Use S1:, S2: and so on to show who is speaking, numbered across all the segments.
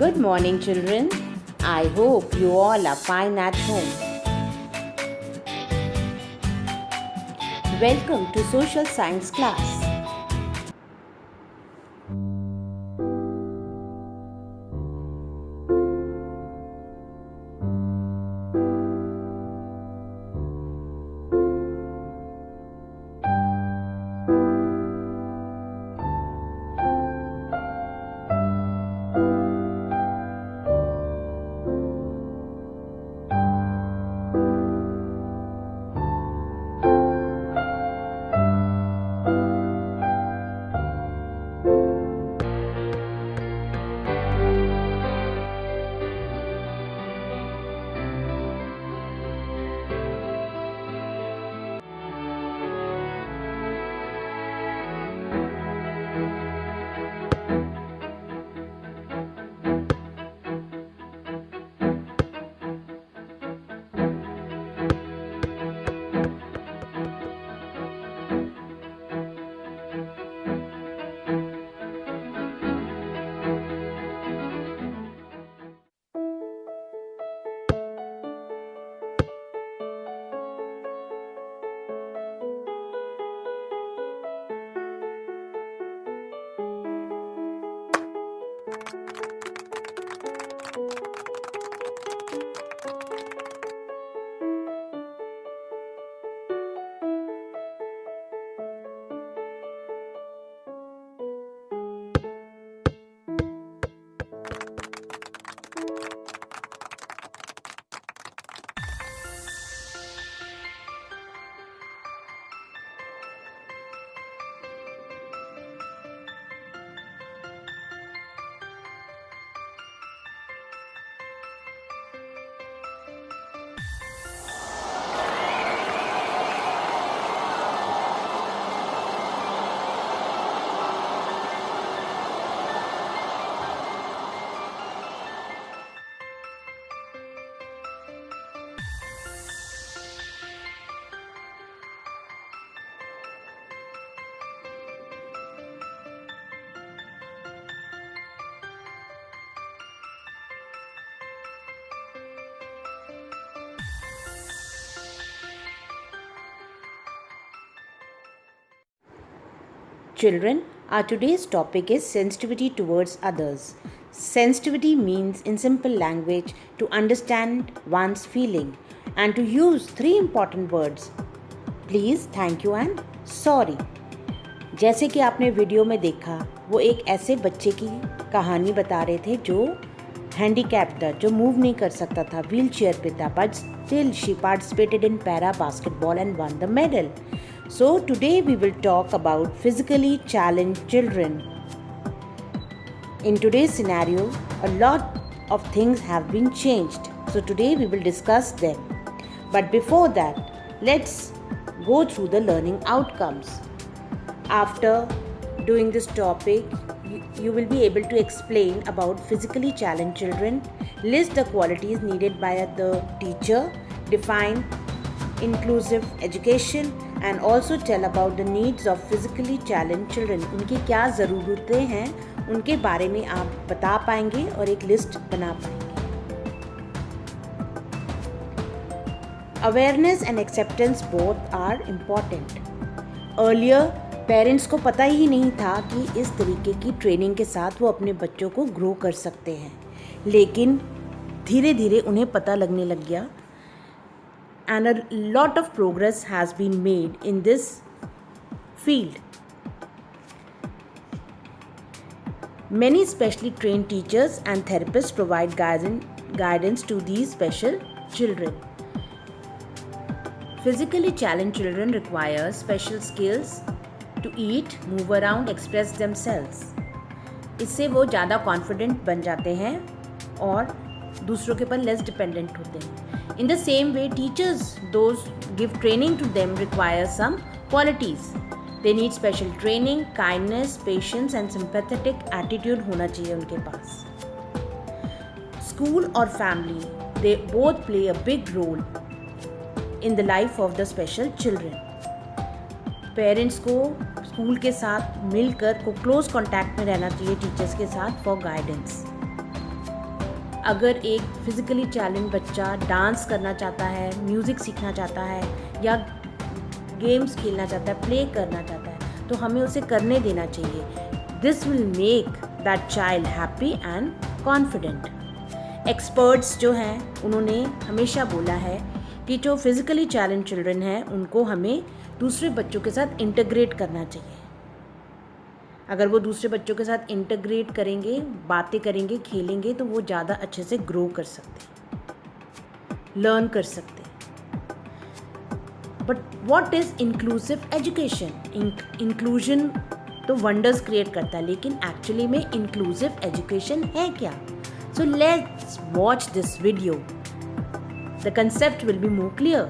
S1: Good morning, children. I hope you all are fine at home. Welcome to Social Science class. Children, our today's topic is sensitivity towards others. Sensitivity means, in simple language, to understand one's feeling and to use three important words: please, thank you and sorry. जैसे कि आपने video में देखा, वो एक ऐसे बच्चे की कहानी बता रहे थे जो हैंडीकैप था, जो मूव नहीं कर सकता था, व्हील चेयर पे था, but still she participated in para basketball and one the medal. So today we will talk about physically challenged children. In today's scenario, a lot of things have been changed. So today we will discuss them. But before that, let's go through the learning outcomes. After doing this topic, you will be able to explain about physically challenged children, list the qualities needed by the teacher, define inclusive education, and also tell about the needs of physically challenged children. उनकी क्या ज़रूरतें हैं उनके बारे में आप बता पाएंगे और एक लिस्ट बना पाएंगे. Awareness and acceptance both are important. Earlier, parents को पता ही नहीं था कि इस तरीके की ट्रेनिंग के साथ वो अपने बच्चों को ग्रो कर सकते हैं, लेकिन धीरे धीरे उन्हें पता लगने लग गया. And a lot of progress has been made in this field. Many specially trained teachers and therapists provide guidance to these special children. Physically challenged children require special skills to eat, move around, express themselves. इससे वो ज़्यादा confident बन जाते हैं और दूसरों के ऊपर लेस डिपेंडेंट होते हैं. In the same way, teachers, those give training to them, require some qualities. They need special training, kindness, patience and sympathetic attitude होना चाहिए उनके पास. School और family, they both play a big role in the life of the special children. Parents को school के साथ मिलकर को close contact में रहना चाहिए टीचर्स के साथ फॉर गाइडेंस. अगर एक फिज़िकली चैलेंज बच्चा डांस करना चाहता है, म्यूज़िक सीखना चाहता है या गेम्स खेलना चाहता है, प्ले करना चाहता है, तो हमें उसे करने देना चाहिए। This will make that child happy and confident. Experts जो हैं उन्होंने हमेशा बोला है कि जो फिज़िकली चैलेंज चिल्ड्रन हैं उनको हमें दूसरे बच्चों के साथ इंटीग्रेट करना चाहिए। अगर वो दूसरे बच्चों के साथ इंटीग्रेट करेंगे, बातें करेंगे, खेलेंगे, तो वो ज़्यादा अच्छे से ग्रो कर सकते, लर्न कर सकते। But what is inclusive education? Inclusion तो वंडर्स क्रिएट करता है, लेकिन एक्चुअली में इंक्लूसिव एजुकेशन है क्या? So let's watch this video, the concept will be more clear.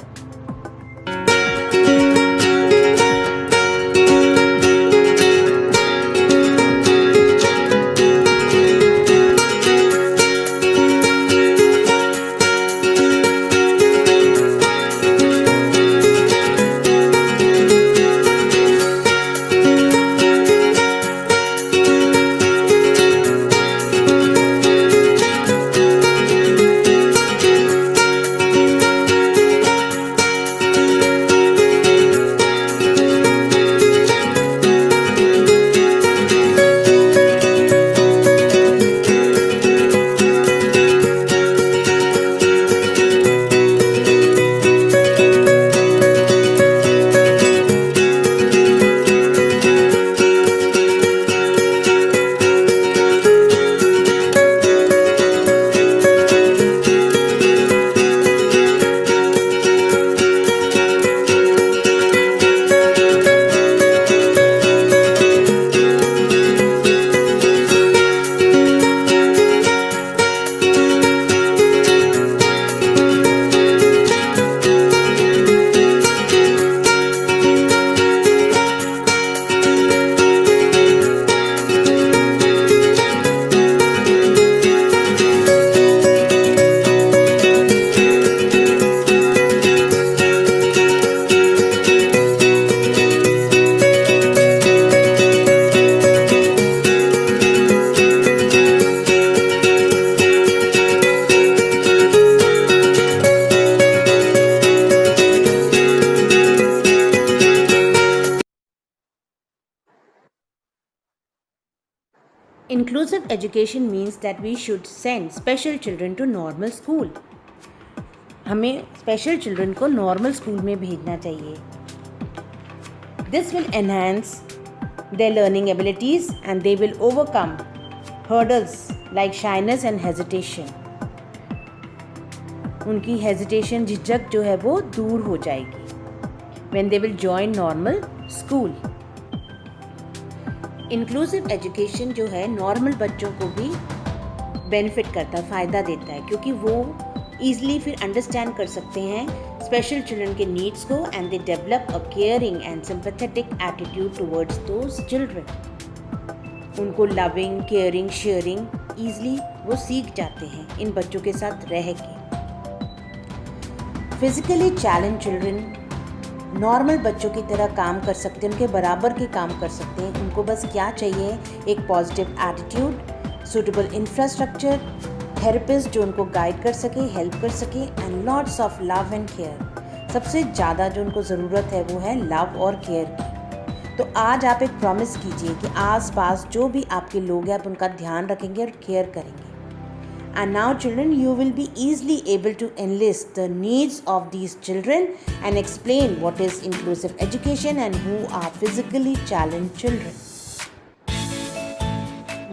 S1: Inclusive education means that we should send special children to normal school. हमें special children को normal school में भेजना चाहिए। This will enhance their learning abilities and they will overcome hurdles like shyness and hesitation. उनकी hesitation, झिझक जो है वो दूर हो जाएगी when they will join normal school. Inclusive education जो है नॉर्मल बच्चों को भी बेनिफिट करता है, फ़ायदा देता है, क्योंकि वो ईज़िली फिर अंडरस्टैंड कर सकते हैं स्पेशल चिल्ड्रन के नीड्स को and they develop a caring and sympathetic attitude towards those children. उनको लविंग, केयरिंग, शेयरिंग ईज़िली वो सीख जाते हैं इन बच्चों के साथ रह के। फिज़िकली चैलेंज चिल्ड्रन नॉर्मल बच्चों की तरह काम कर सकते हैं, उनके बराबर के काम कर सकते हैं। उनको बस क्या चाहिए? एक positive attitude, suitable infrastructure, therapist जो उनको गाइड कर सके, हेल्प कर सके and lots of love and care. सबसे ज़्यादा जो उनको ज़रूरत है वो है लव और केयर की। तो आज आप एक प्रॉमिस कीजिए कि आस पास जो भी आपके लोग हैं आप उनका ध्यान रखेंगे और केयर करेंगे। And now children, you will be easily able to enlist the needs of these children and explain what is inclusive education and who are physically challenged children.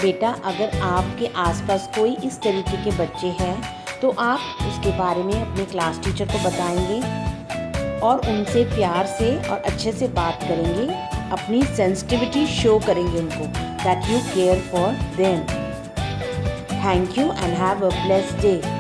S1: बेटा, अगर आपके आसपास कोई इस तरीके के बच्चे हैं तो आप उसके बारे में अपने क्लास टीचर को बताएंगे और उनसे प्यार से और अच्छे से बात करेंगे, अपनी सेंसिटिविटी शो करेंगे उनको, that you care for them. Thank you and have a blessed day.